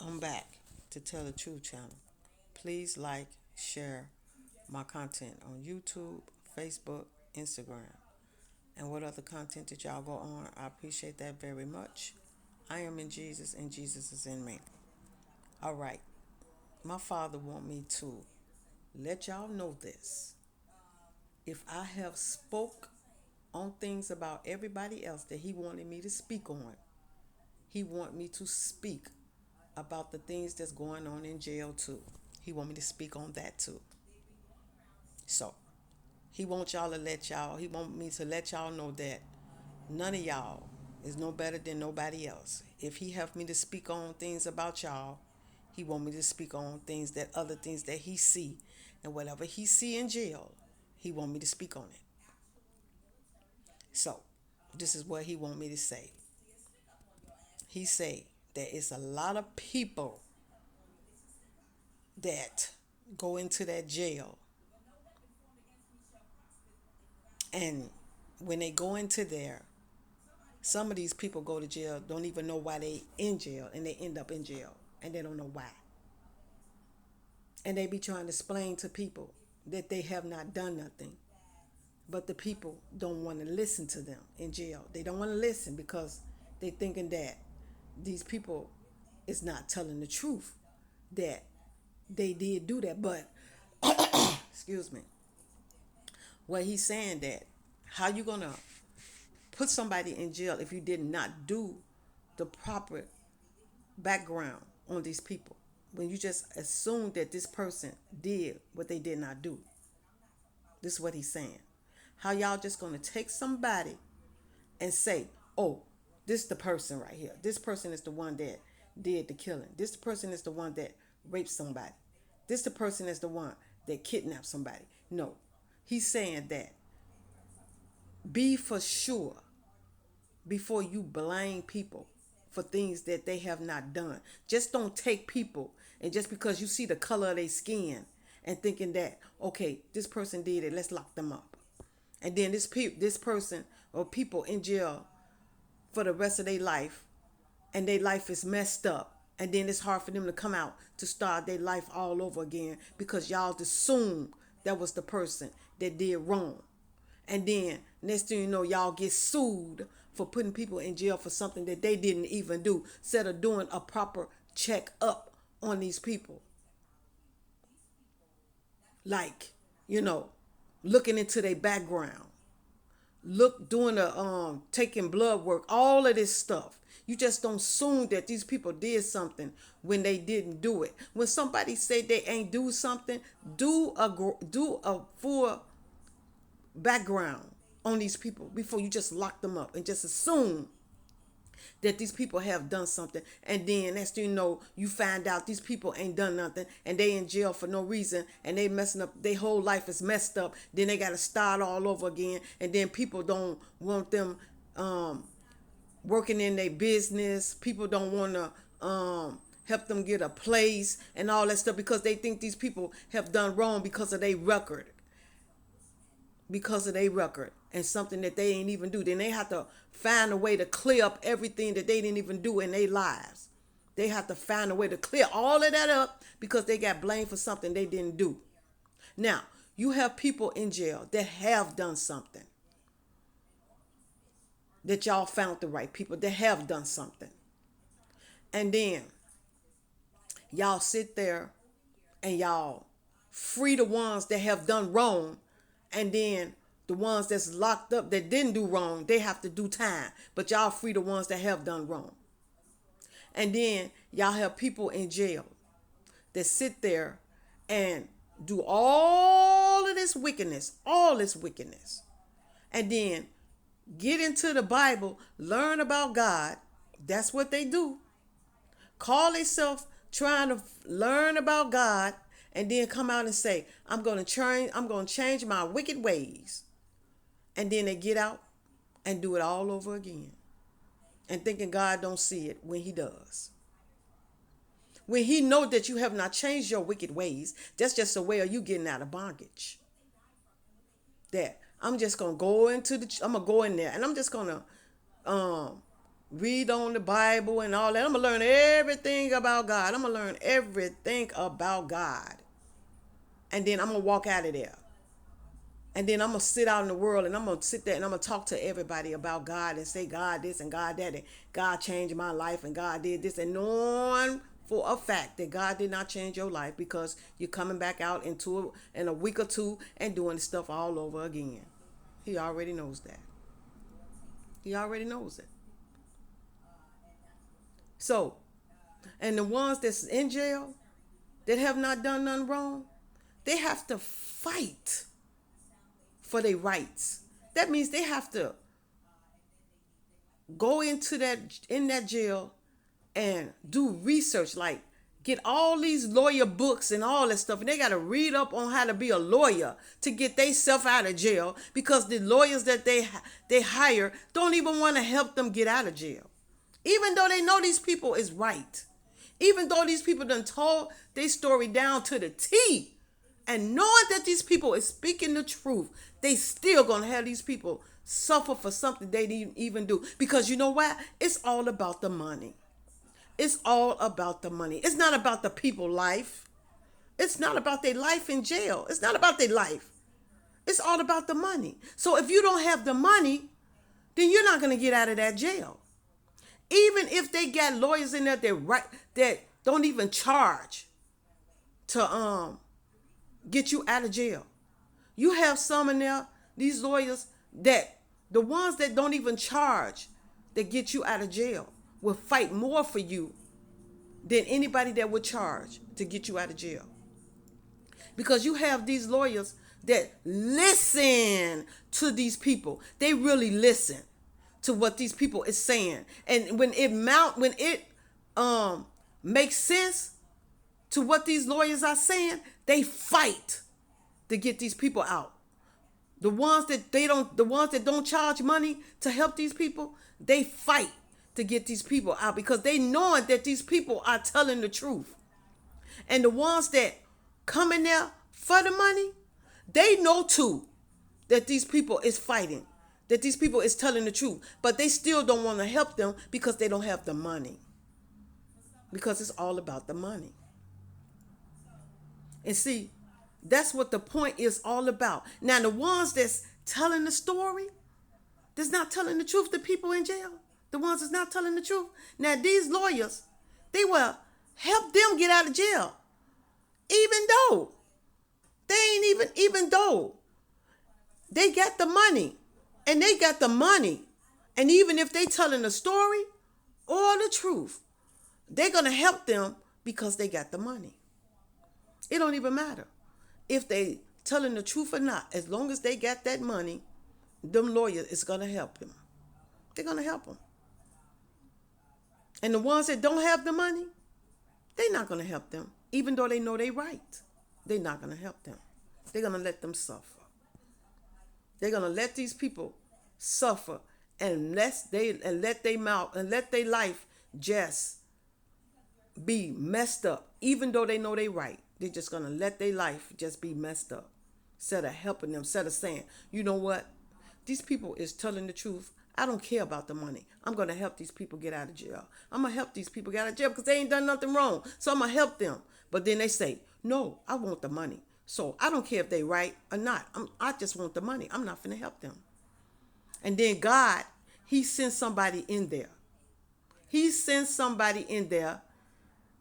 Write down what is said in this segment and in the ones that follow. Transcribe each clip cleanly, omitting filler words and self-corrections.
I'm back to Tell the Truth channel. Please like, share my content on YouTube, Facebook, Instagram, and what other content that y'all go on. I appreciate that very much. I am in Jesus and Jesus is in me. All right. My father want me to let y'all know this. If I have spoke on things about everybody else that he wanted me to speak on, he want me to speak about the things that's going on in jail too. He want me to speak on that too. So he want y'all to let y'all. He want me to let y'all know that none of y'all is no better than nobody else. If he have me to speak on things about y'all, he want me to speak on things that other things that he see, and whatever he see in jail, he want me to speak on it. So this is what he want me to say. He say that it's a lot of people that go into that jail, and when they go into there, some of these people go to jail, don't even know why they in jail, and they end up in jail and they don't know why. And they be trying to explain to people that they have not done nothing. But the people don't want to listen to them in jail. They don't want to listen because they thinking that these people is not telling the truth, that they did do that. But excuse me, what he's saying that how you gonna put somebody in jail if you did not do the proper background on these people, when you just assume that this person did what they did not do. This is what he's saying. How y'all just gonna take somebody and say, oh, this is the person right here. This person is the one that did the killing. This person is the one that raped somebody. This the person is the one that kidnapped somebody. No. He's saying that be for sure before you blame people for things that they have not done. Just don't take people and just because you see the color of their skin and thinking that, okay, this person did it, let's lock them up. And then this person or people in jail for the rest of their life, and their life is messed up. And then it's hard for them to come out to start their life all over again because y'all assume that was the person that did wrong. And then next thing you know, y'all get sued for putting people in jail for something that they didn't even do, instead of doing a proper check up on these people. Like, you know, looking into their background, look doing a taking blood work, all of this stuff. You just don't assume that these people did something when they didn't do it. When somebody say they ain't do something, do a full background on these people before you just lock them up and just assume that these people have done something. And then next thing you know, you find out these people ain't done nothing and they in jail for no reason, and they messing up, their whole life is messed up. Then they got to start all over again, and then people don't want them working in their business. People don't want to help them get a place and all that stuff because they think these people have done wrong because of their record and something that they ain't even do. Then they have to find a way to clear up everything that they didn't even do in their lives. They have to find a way to clear all of that up because they got blamed for something they didn't do. Now, you have people in jail that have done something, that y'all found the right people that have done something. And then y'all sit there and y'all free the ones that have done wrong, and then the ones that's locked up that didn't do wrong, they have to do time, but y'all free the ones that have done wrong. And then y'all have people in jail that sit there and do all this wickedness, and then get into the Bible, learn about God. That's what they do. Call themselves trying to learn about God, and then come out and say, I'm going to change my wicked ways. And then they get out and do it all over again, and thinking God don't see it when he does. When he know that you have not changed your wicked ways, that's just a way of you getting out of bondage. That I'm just going to go into I'm going to go in there, and I'm just going to read on the Bible and all that. I'm gonna learn everything about God. I'm gonna learn everything about God. And then I'm gonna walk out of there. And then I'm gonna sit out in the world and I'm gonna sit there and I'm gonna talk to everybody about God and say God this and God that and God changed my life and God did this and knowing for a fact that God did not change your life because you're coming back out in a week or two and doing the stuff all over again. He already knows that. He already knows it. So, and the ones that's in jail that have not done nothing wrong, they have to fight for their rights. That means they have to go into that jail and do research, like get all these lawyer books and all that stuff, and they got to read up on how to be a lawyer to get themselves out of jail because the lawyers that they hire don't even want to help them get out of jail, even though they know these people is right, even though these people done told their story down to the T, and knowing that these people is speaking the truth, they still gonna have these people suffer for something they didn't even do. Because you know what? It's all about the money. It's all about the money. It's not about the people's life. It's not about their life in jail. It's not about their life. It's all about the money. So if you don't have the money, then you're not gonna get out of that jail. Even if they got lawyers in there that don't even charge to get you out of jail. You have some in there, these lawyers, that the ones that don't even charge that get you out of jail will fight more for you than anybody that would charge to get you out of jail. Because you have these lawyers that listen to these people. They really listen to what these people is saying. And when it makes sense to what these lawyers are saying, they fight to get these people out. The ones that don't charge money to help these people, they fight to get these people out because they know that these people are telling the truth. And the ones that come in there for the money, they know too that these people is fighting, that these people is telling the truth, but they still don't want to help them because they don't have the money. Because it's all about the money. And see, that's what the point is all about. Now, the ones that's telling the story, that's not telling the truth, the people in jail, the ones that's not telling the truth. Now, these lawyers, they will help them get out of jail. Even though they got the money and they got the money. And even if they telling the story or the truth, they're going to help them because they got the money. It don't even matter if they telling the truth or not. As long as they got that money, them lawyers is going to help them. They're going to help them. And the ones that don't have the money, they're not going to help them. Even though they know they right, they're not going to help them. They're going to let them suffer. They're going to let these people suffer and let their life just be messed up. Even though they know they right, they're just going to let their life just be messed up. Instead of helping them, instead of saying, you know what? These people is telling the truth. I don't care about the money. I'm going to help these people get out of jail. I'm going to help these people get out of jail because they ain't done nothing wrong. So I'm going to help them. But then they say, no, I want the money. So I don't care if they right or not. I just want the money. I'm not going to help them. And then God, he sends somebody in there. He sends somebody in there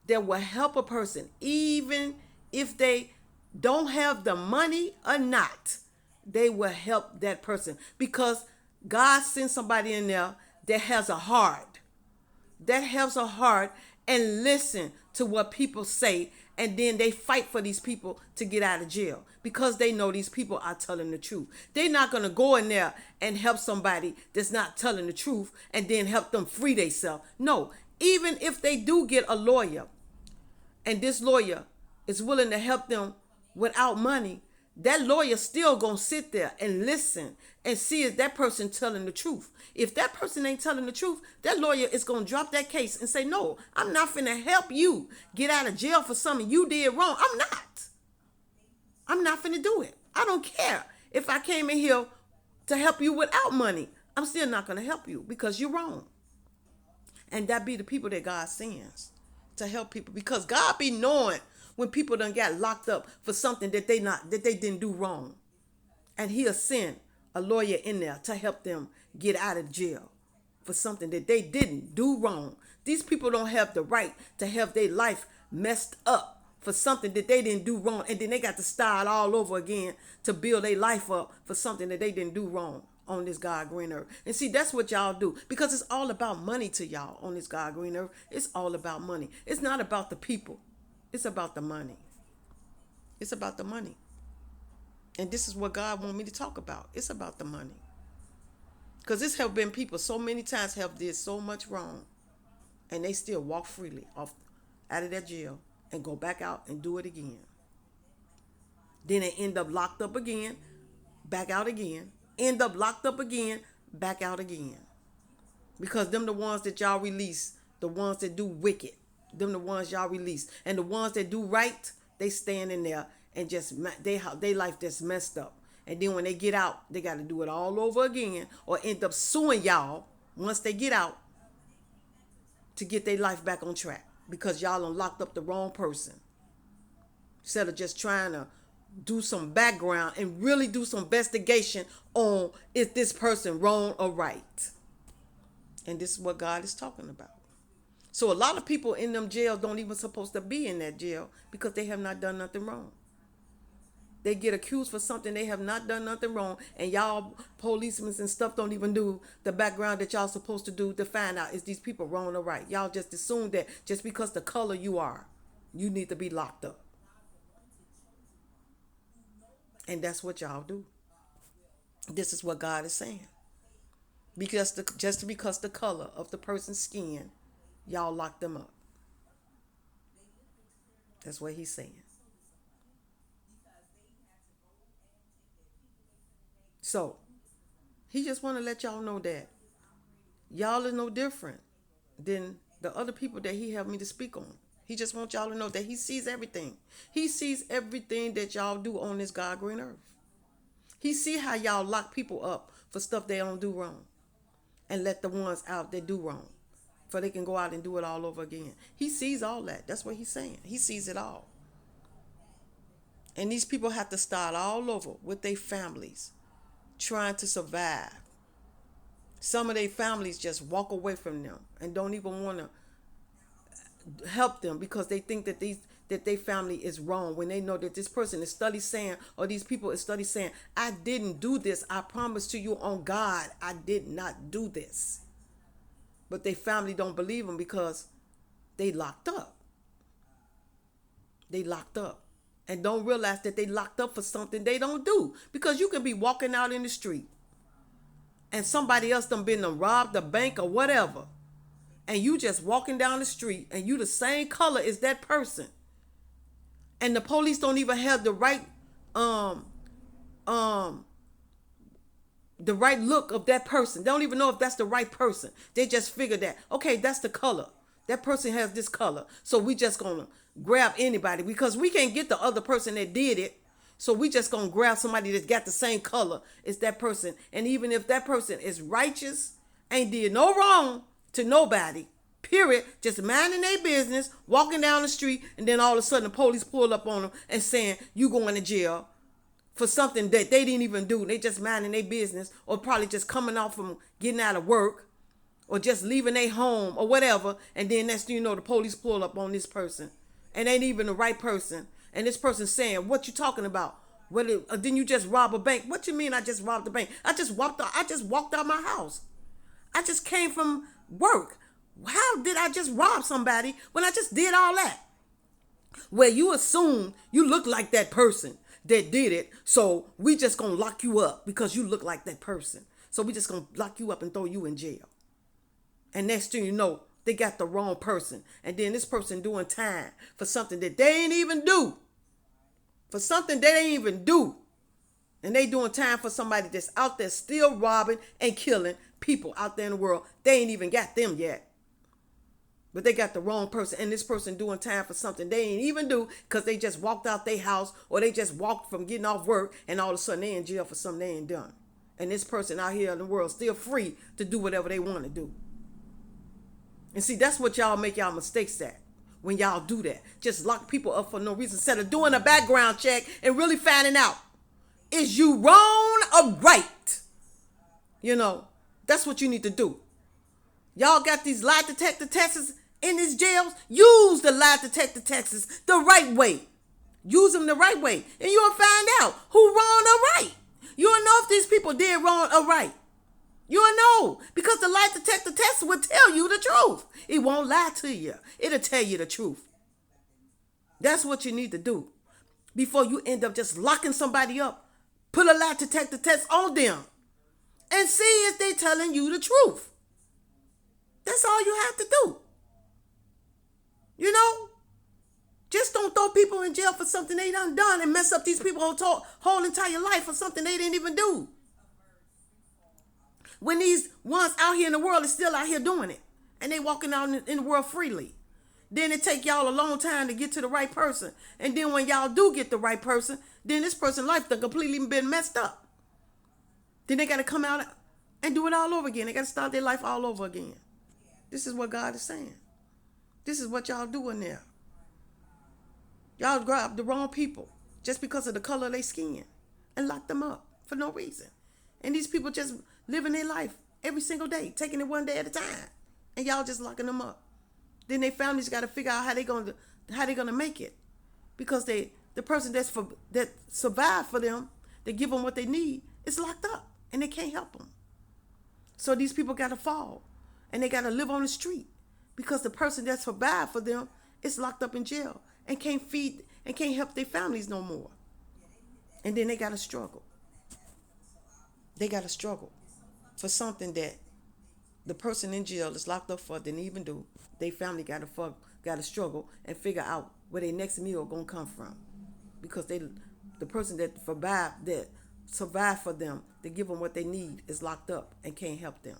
that will help a person, even if they don't have the money or not. They will help that person because God sends somebody in there that has a heart, and listen to what people say, and then they fight for these people to get out of jail because they know these people are telling the truth. They're not going to go in there and help somebody that's not telling the truth and then help them free themselves. No, even if they do get a lawyer and this lawyer is willing to help them without money, that lawyer still gonna sit there and listen and see if that person telling the truth. If that person ain't telling the truth, that lawyer is gonna drop that case and say, no, I'm not finna help you get out of jail for something you did wrong. I'm not finna do it. I don't care if I came in here to help you without money. I'm still not gonna help you because you're wrong. And that be the people that God sends to help people, because God be knowing when people done got locked up for something that they didn't do wrong. And he'll send a lawyer in there to help them get out of jail for something that they didn't do wrong. These people don't have the right to have their life messed up for something that they didn't do wrong, and then they got to start all over again to build their life up for something that they didn't do wrong on this God green earth. And see, that's what y'all do, because it's all about money to y'all on this God green earth. It's all about money. It's not about the people. It's about the money. It's about the money. And this is what God wants me to talk about. It's about the money. Because this have been people so many times have did so much wrong, and they still walk freely off out of that jail and go back out and do it again. Then they end up locked up again, back out again, end up locked up again, back out again. Because them the ones that y'all release, the ones that do wicked, them the ones y'all release. And the ones that do right, they stand in there and just, they life just messed up. And then when they get out, they got to do it all over again, or end up suing y'all once they get out to get their life back on track, because y'all done locked up the wrong person. Instead of just trying to do some background and really do some investigation on, is this person wrong or right? And this is what God is talking about. So a lot of people in them jails don't even supposed to be in that jail because they have not done nothing wrong. They get accused for something they have not done nothing wrong, and y'all policemen and stuff don't even do the background that y'all supposed to do to find out is these people wrong or right. Y'all just assume that just because the color you are, you need to be locked up. And that's what y'all do. This is what God is saying. Just because the color of the person's skin, y'all lock them up. That's what he's saying. So, he just want to let y'all know that y'all are no different than the other people that he helped me to speak on. He just wants y'all to know that he sees everything. He sees everything that y'all do on this God green earth. He see how y'all lock people up for stuff they don't do wrong, and let the ones out that do wrong, for they can go out and do it all over again. He sees all that. That's what he's saying. He sees it all. And these people have to start all over with their families, trying to survive. Some of their families just walk away from them and don't even want to help them, because they think that their family is wrong, when they know that this person is study saying, or these people is study saying, I didn't do this. I promise to you on God, I did not do this. But their family don't believe them because they locked up. They locked up. And don't realize that they locked up for something they don't do. Because you can be walking out in the street and somebody else done robbed a bank or whatever, and you just walking down the street and you the same color as that person, and the police don't even have the right look of that person. They don't even know if that's the right person. They just figure that, okay, that's the color. That person has this color, so we just gonna grab anybody, because we can't get the other person that did it. So we just gonna grab somebody that's got the same color as that person. And even if that person is righteous, ain't did no wrong to nobody, period, just minding their business, walking down the street, and then all of a sudden the police pull up on them and saying, you going to jail for something that they didn't even do. They just minding their business, or probably just coming off from getting out of work, or just leaving their home or whatever. And then next thing you know, the police pull up on this person, and ain't even the right person. And this person saying, what you talking about? Well, didn't you just rob a bank? What you mean I just robbed the bank? I just walked out my house. I just came from work. How did I just rob somebody when I just did all that? Well, you assume you look like that person that did it, so we just gonna lock you up because you look like that person. So we just gonna lock you up and throw you in jail. And next thing you know, they got the wrong person. And then this person doing time for something that they ain't even do. For something they ain't even do. And they doing time for somebody that's out there still robbing and killing people out there in the world. They ain't even got them yet. But they got the wrong person. And this person doing time for something they ain't even do, because they just walked out their house, or they just walked from getting off work, and all of a sudden they in jail for something they ain't done. And this person out here in the world still free to do whatever they want to do. And see, that's what y'all make y'all mistakes at when y'all do that. Just lock people up for no reason instead of doing a background check and really finding out, is you wrong or right? You know, that's what you need to do. Y'all got these lie detector tests in these jails. Use the lie detector tests the right way. Use them the right way. And you'll find out who wrong or right. You'll know if these people did wrong or right. You'll know because the lie detector test will tell you the truth. It won't lie to you. It'll tell you the truth. That's what you need to do. Before you end up just locking somebody up, put a lie detector test on them and see if they're telling you the truth. That's all you have to do. You know? Just don't throw people in jail for something they done and mess up these people's whole entire life for something they didn't even do. When these ones out here in the world are still out here doing it. And they walking out in the world freely. Then it take y'all a long time to get to the right person. And then when y'all do get the right person, then this person's life done completely been messed up. Then they got to come out and do it all over again. They got to start their life all over again. This is what God is saying. This is what y'all doing there. Y'all grab the wrong people just because of the color of their skin and lock them up for no reason. And these people just living their life every single day, taking it one day at a time. And y'all just locking them up. Then their families got to figure out how they gonna make it. Because the person that survived for them, they give them what they need, is locked up. And they can't help them. So these people got to fall. And they got to live on the street. Because the person that survived for them is locked up in jail. And can't feed and can't help their families no more. And then they got to struggle. They got to struggle for something that the person in jail is locked up for didn't even do. Their family got to struggle and figure out where their next meal gonna come from, because the person that survived for them, to give them what they need, is locked up and can't help them.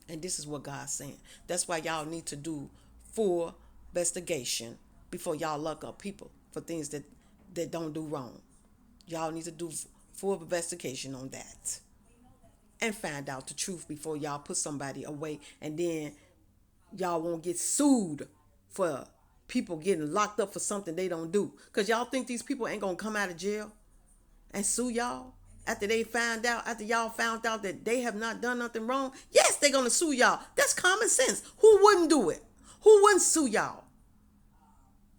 And this is what God's saying. That's why y'all need to do full investigation before y'all lock up people for things that don't do wrong. Y'all need to do full investigation on that and find out the truth before y'all put somebody away, and then y'all won't get sued for people getting locked up for something they don't do. Because y'all think these people ain't gonna come out of jail and sue y'all after y'all found out that they have not done nothing wrong? Yes, they're gonna sue y'all. That's common sense. Who wouldn't do it? Who wouldn't sue y'all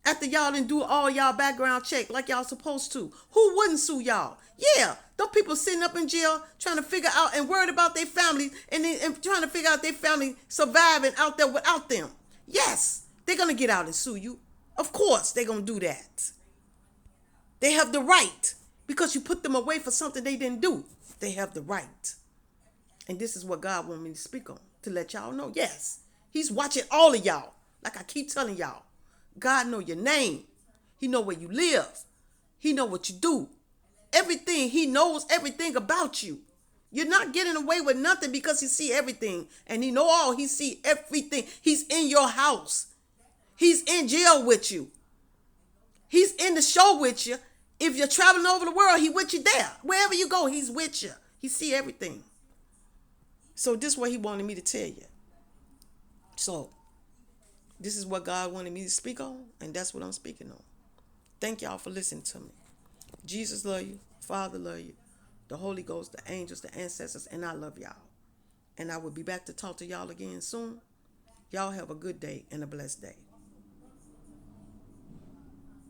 after y'all didn't do all y'all background check like y'all supposed to? Who wouldn't sue y'all? Yeah, those people sitting up in jail trying to figure out and worried about their families and trying to figure out their family surviving out there without them. Yes, they're going to get out and sue you. Of course, they're going to do that. They have the right, because you put them away for something they didn't do. They have the right. And this is what God wants me to speak on, to let y'all know. Yes, he's watching all of y'all. Like I keep telling y'all, God know your name. He know where you live. He know what you do. Everything. He knows everything about you. You're not getting away with nothing, because he see everything. And he know all. He see everything. He's in your house. He's in jail with you. He's in the show with you. If you're traveling over the world, he with you there. Wherever you go, he's with you. He see everything. So this is what he wanted me to tell you. So this is what God wanted me to speak on, and that's what I'm speaking on. Thank y'all for listening to me. Jesus love you. Father love you. The Holy Ghost, the angels, the ancestors, and I love y'all. And I will be back to talk to y'all again soon. Y'all have a good day and a blessed day.